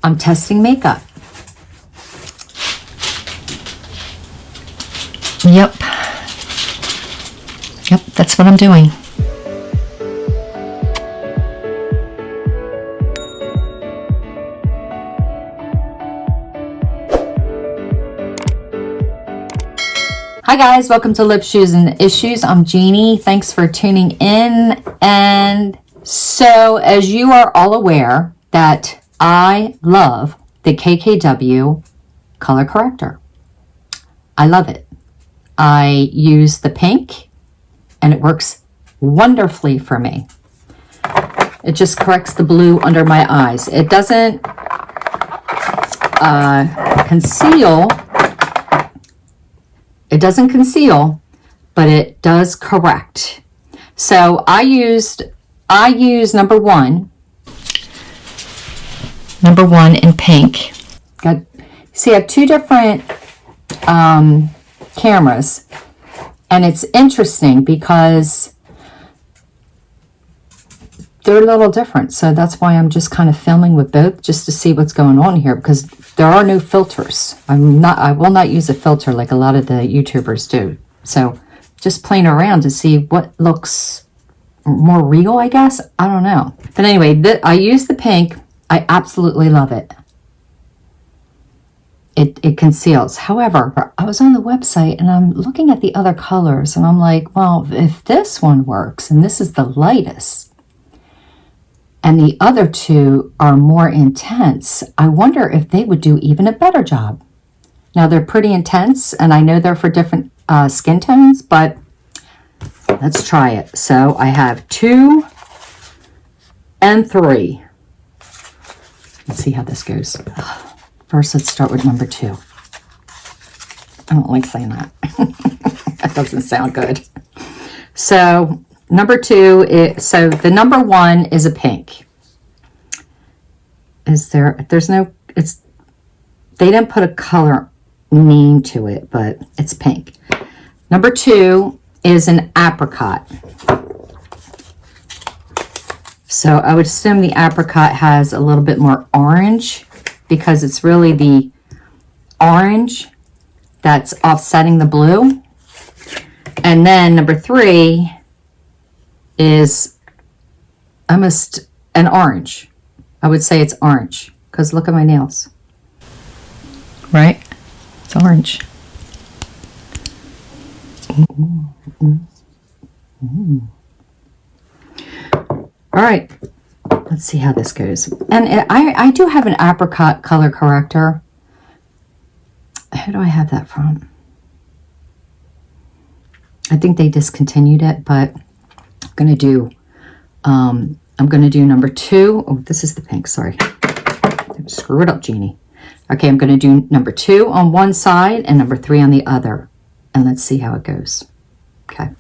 I'm testing makeup. Yep. Yep, that's what I'm doing. Hi guys, welcome to Lip, Shoes, and Issues. I'm Jeannie. Thanks for tuning in. And so, as you are all aware, that I love the KKW Color Corrector. I love it. I use the pink, and it works wonderfully for me. It just corrects the blue under my eyes. It doesn't conceal. It doesn't conceal, but it does correct. So I use number one in pink. See, I have two different cameras, and it's interesting because they're a little different. So that's why I'm just kind of filming with both, just to see what's going on here, because there are no filters. I will not use a filter like a lot of the YouTubers do. So just playing around to see what looks more real, I guess. I don't know. But anyway, I use the pink. I absolutely love it. It conceals. However, I was on the website and I'm looking at the other colors and I'm like, well, if this one works and this is the lightest, and the other two are more intense, I wonder if they would do even a better job. Now, they're pretty intense, and I know they're for different skin tones, but let's try it. So I have 2 and 3. Let's see how this goes. First, let's start with number 2. I don't like saying that. That doesn't sound good. So number 2, so the number 1 is a pink. There's no, they didn't put a color name to it, but it's pink. Number 2 is an apricot. So I would assume the apricot has a little bit more orange because it's really the orange that's offsetting the blue. And then number 3 is almost an orange. I would say it's orange because look at my nails. Right? It's orange. Ooh, ooh, ooh. All right. Let's see how this goes. And I do have an Apricot color corrector. Who do I have that from? I think they discontinued it, but I'm going to do number 2. Oh, this is the pink. Sorry. Screw it up, Jeannie. Okay, I'm going to do number 2 on one side and number 3 on the other. And let's see how it goes. Okay.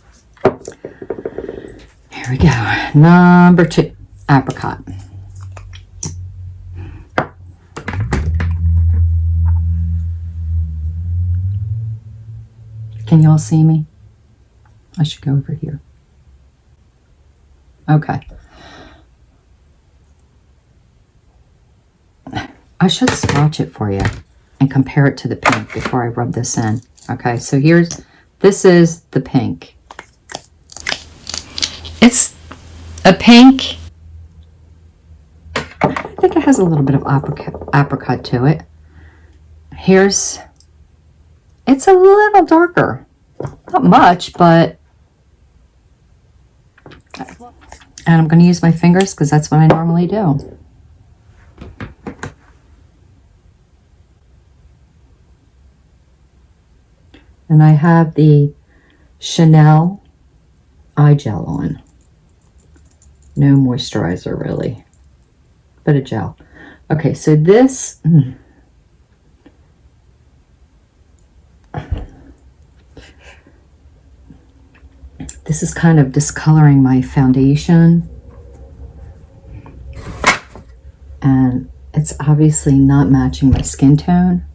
Here we go. Number 2, apricot. Can you all see me? I should go over here. Okay. I should swatch it for you and compare it to the pink before I rub this in. Okay, so this is the pink. It's a pink. I think it has a little bit of apricot to it. It's a little darker. Not much, but... And I'm going to use my fingers because that's what I normally do. And I have the Chanel eye gel on. No moisturizer really, but a gel. Okay, so this... This is kind of discoloring my foundation. And it's obviously not matching my skin tone.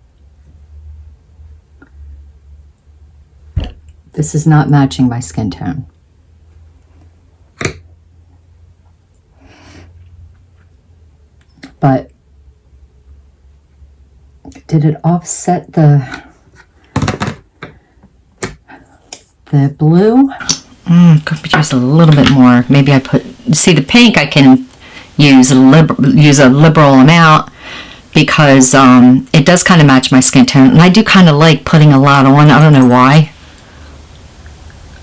This is not matching my skin tone. But did it offset the blue? Could use a little bit more. Maybe I see the pink I can use a liberal amount because it does kind of match my skin tone. And I do kind of like putting a lot on. I don't know why.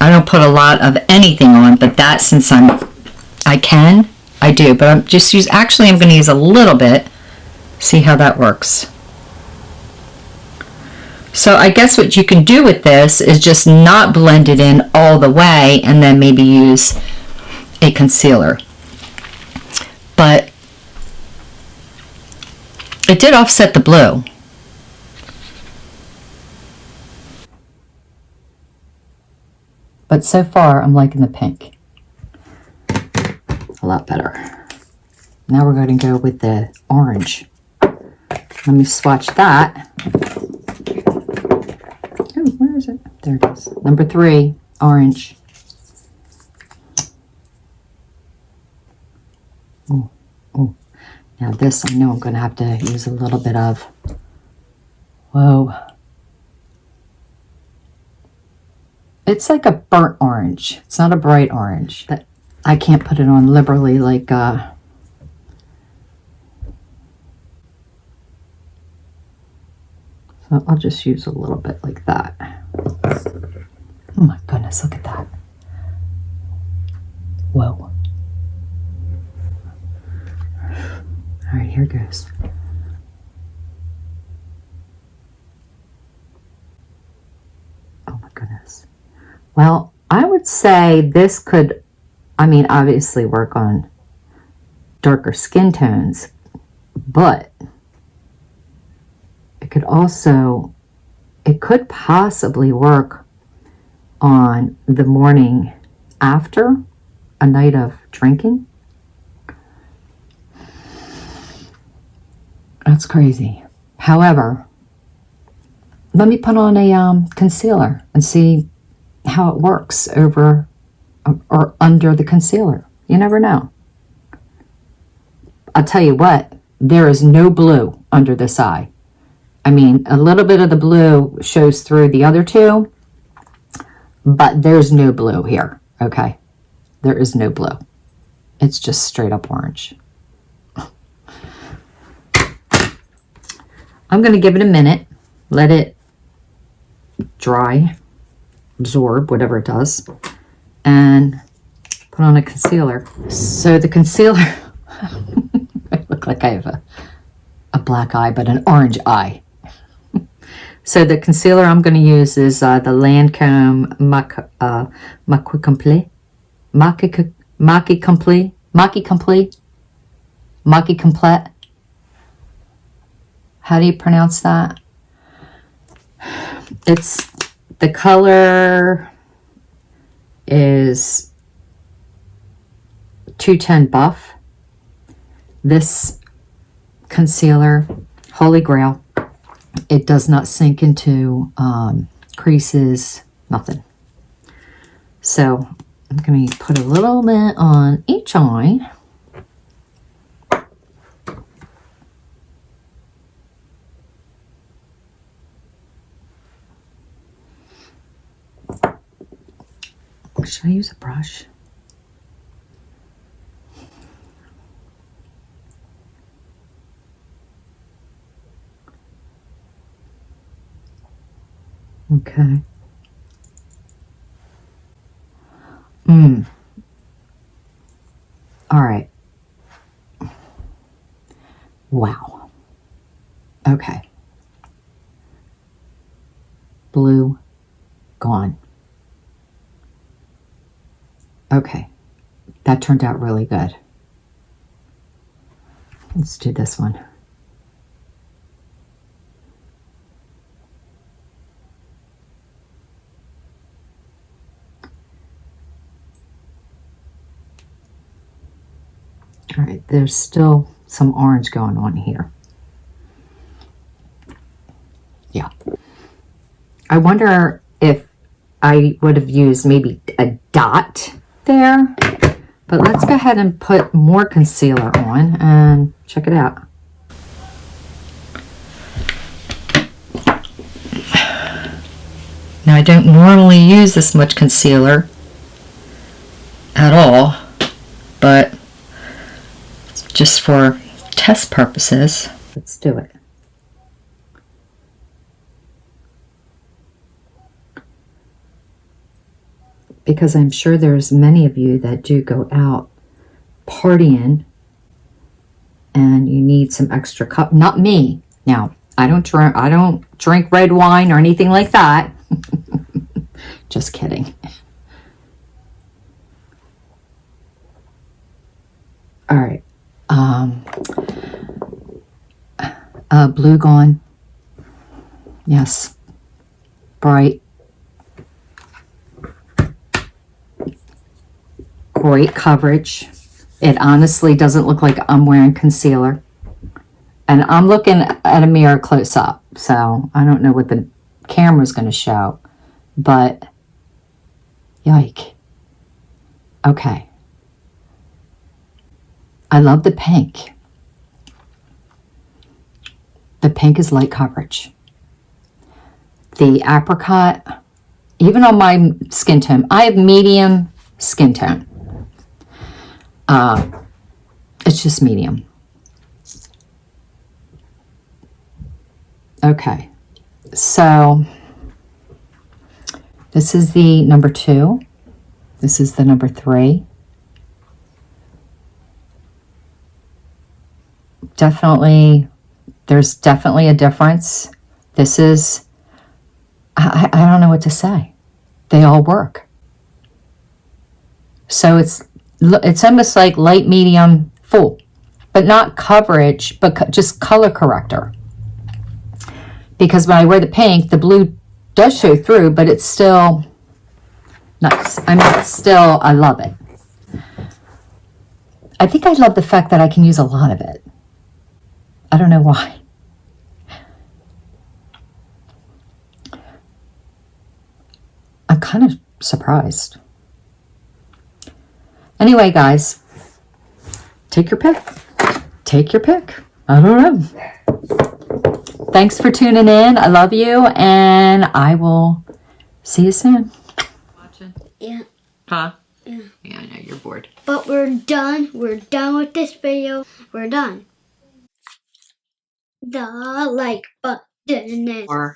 I don't put a lot of anything on, but that since I do. But I'm going to use a little bit. See how that works. So I guess what you can do with this is just not blend it in all the way and then maybe use a concealer. But it did offset the blue. But so far I'm liking the pink a lot better. Now we're going to go with the orange. Let me swatch that. Oh, where is it? There it is. Number 3, orange. Oh, oh. Now this, I know I'm going to have to use a little bit of. Whoa. It's like a burnt orange. It's not a bright orange. But I can't put it on liberally like so I'll just use a little bit like that. Oh my goodness, look at that. Whoa. All right, here goes. Oh my goodness. Well, I would say this could, obviously work on darker skin tones, but it could possibly work on the morning after a night of drinking. That's crazy. However, let me put on a concealer and see how it works over or under the concealer. You never know. I'll tell you what, there is no blue under this eye. A little bit of the blue shows through the other two, but there's no blue here, okay? There is no blue. It's just straight up orange. I'm going to give it a minute, let it dry, absorb, whatever it does, and put on a concealer. So the concealer, I look like I have a black eye, but an orange eye. So the concealer I'm going to use is the Lancome Maki Complete. How do you pronounce that? The color is 210 Buff. This concealer, Holy Grail. It does not sink into creases, nothing. So I'm going to put a little bit on each eye. Should I use a brush? Okay. All right. Wow. Okay. Blue, gone. Okay. That turned out really good. Let's do this one. All right, there's still some orange going on here. Yeah. I wonder if I would have used maybe a dot there, but let's go ahead and put more concealer on and check it out. Now I don't normally use this much concealer at all, but just for test purposes, let's do it. Because I'm sure there's many of you that do go out partying and you need some extra cup. Not me. Now, I don't drink red wine or anything like that. Just kidding. All right. Blue Gone. Yes. Bright. Great coverage. It honestly doesn't look like I'm wearing concealer. And I'm looking at a mirror close up, so I don't know what the camera's going to show. But, yike. Okay. I love the pink. The pink is light coverage. The apricot, even on my skin tone, I have medium skin tone. It's just medium. Okay, so this is the number 2. This is the number 3. Definitely, there's definitely a difference. This is, I don't know what to say. They all work. So it's almost like light, medium, full, but not coverage, but just color corrector. Because when I wear the pink, the blue does show through, but it's still nice. I mean, it's still, I love it. I think I love the fact that I can use a lot of it. I don't know why. I'm kind of surprised. Anyway, guys, take your pick. Take your pick. I don't know. Thanks for tuning in. I love you, and I will see you soon. Watching? Yeah. Huh? Yeah. Yeah, I know, you're bored. But we're done. We're done with this video. We're done. The like button. 4,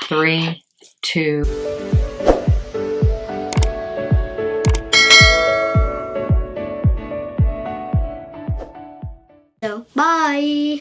3, 2.